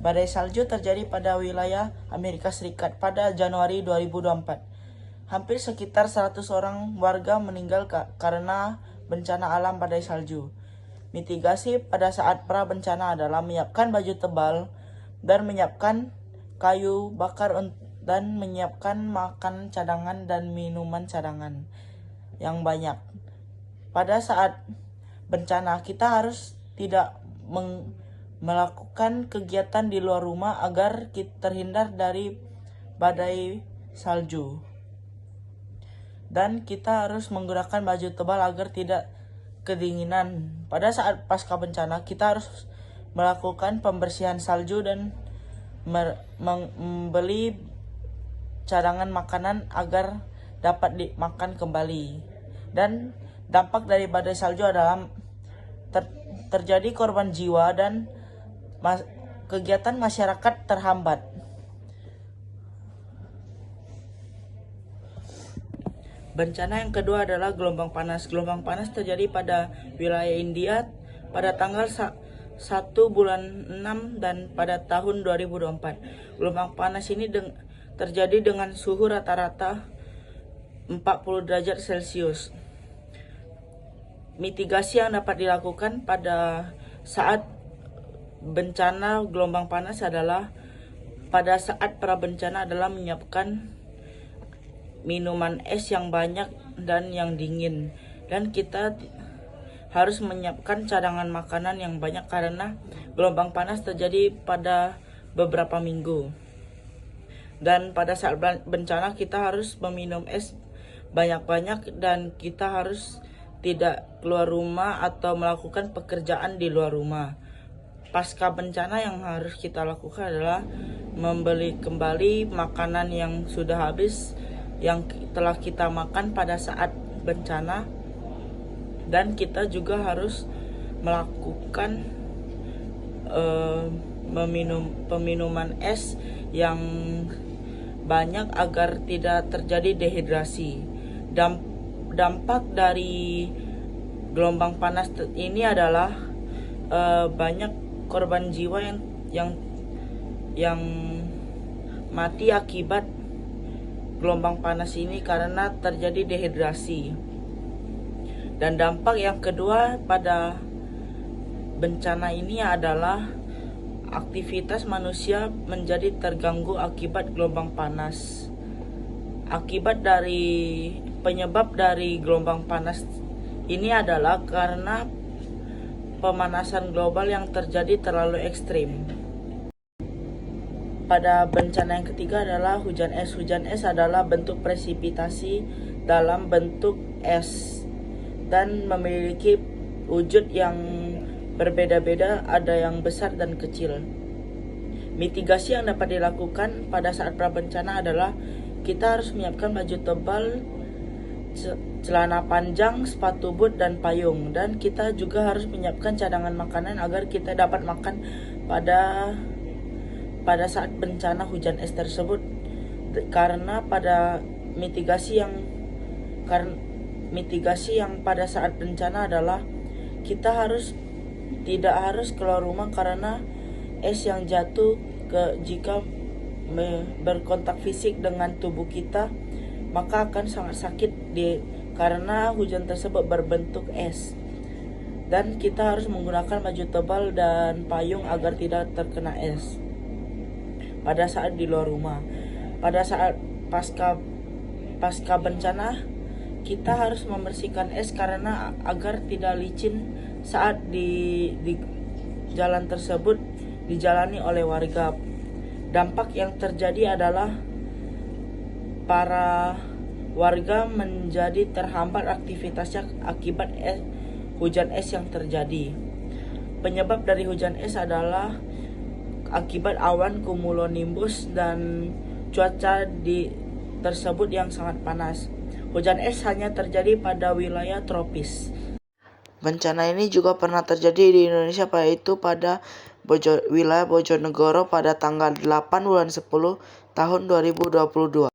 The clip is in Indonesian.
Badai salju terjadi pada wilayah Amerika Serikat pada Januari 2024. Hampir sekitar 100 orang warga meninggal karena bencana alam badai salju. Mitigasi pada saat pra bencana adalah menyiapkan baju tebal dan menyiapkan kayu bakar dan menyiapkan makanan cadangan dan minuman cadangan yang banyak. Pada saat bencana kita harus tidak melakukan kegiatan di luar rumah agar kita terhindar dari badai salju. Dan kita harus menggunakan baju tebal agar tidak kedinginan. Pada saat pasca bencana kita harus melakukan pembersihan salju dan membeli cadangan makanan agar dapat dimakan kembali. Dan dampak dari badai salju adalah terjadi korban jiwa dan kegiatan masyarakat terhambat. Bencana yang kedua adalah gelombang panas. Gelombang panas terjadi pada wilayah India pada tanggal 1 bulan 6 dan pada tahun 2024. Gelombang panas ini terjadi dengan suhu rata-rata 40 derajat Celcius. Mitigasi yang dapat dilakukan pada saat bencana gelombang panas adalah pada saat pra bencana adalah menyiapkan minuman es yang banyak dan yang dingin, dan kita harus menyiapkan cadangan makanan yang banyak karena gelombang panas terjadi pada beberapa minggu. Dan pada saat bencana kita harus meminum es banyak-banyak dan kita harus tidak keluar rumah atau melakukan pekerjaan di luar rumah. Pasca bencana yang harus kita lakukan adalah membeli kembali makanan yang sudah habis yang telah kita makan pada saat bencana, dan kita juga harus melakukan peminuman es yang banyak agar tidak terjadi dehidrasi. Dampak dari gelombang panas ini adalah banyak korban jiwa yang mati akibat gelombang panas ini karena terjadi dehidrasi. Dan dampak yang kedua pada bencana ini adalah aktivitas manusia menjadi terganggu akibat gelombang panas. Penyebab dari gelombang panas ini adalah karena pemanasan global yang terjadi terlalu ekstrim. Pada bencana yang ketiga adalah hujan es. Hujan es adalah bentuk presipitasi dalam bentuk es dan memiliki wujud yang berbeda-beda, ada yang besar dan kecil. Mitigasi yang dapat dilakukan pada saat prabencana adalah kita harus menyiapkan baju tebal, celana panjang, sepatu boot, dan payung. Dan kita juga harus menyiapkan cadangan makanan agar kita dapat makan pada saat bencana hujan es tersebut, karena pada mitigasi yang pada saat bencana adalah kita tidak harus keluar rumah karena es yang jatuh jika berkontak fisik dengan tubuh kita maka akan sangat sakit karena hujan tersebut berbentuk es. Dan kita harus menggunakan baju tebal dan payung agar tidak terkena es pada saat di luar rumah. Pada saat pasca bencana kita harus membersihkan es karena agar tidak licin saat di jalan tersebut dijalani oleh warga. Dampak yang terjadi adalah para warga menjadi terhambat aktivitasnya akibat hujan es yang terjadi. Penyebab dari hujan es adalah akibat awan cumulonimbus dan cuaca tersebut yang sangat panas. Hujan es hanya terjadi pada wilayah tropis. Bencana ini juga pernah terjadi di Indonesia, yaitu pada wilayah Bojonegoro pada tanggal 8 bulan 10 tahun 2022.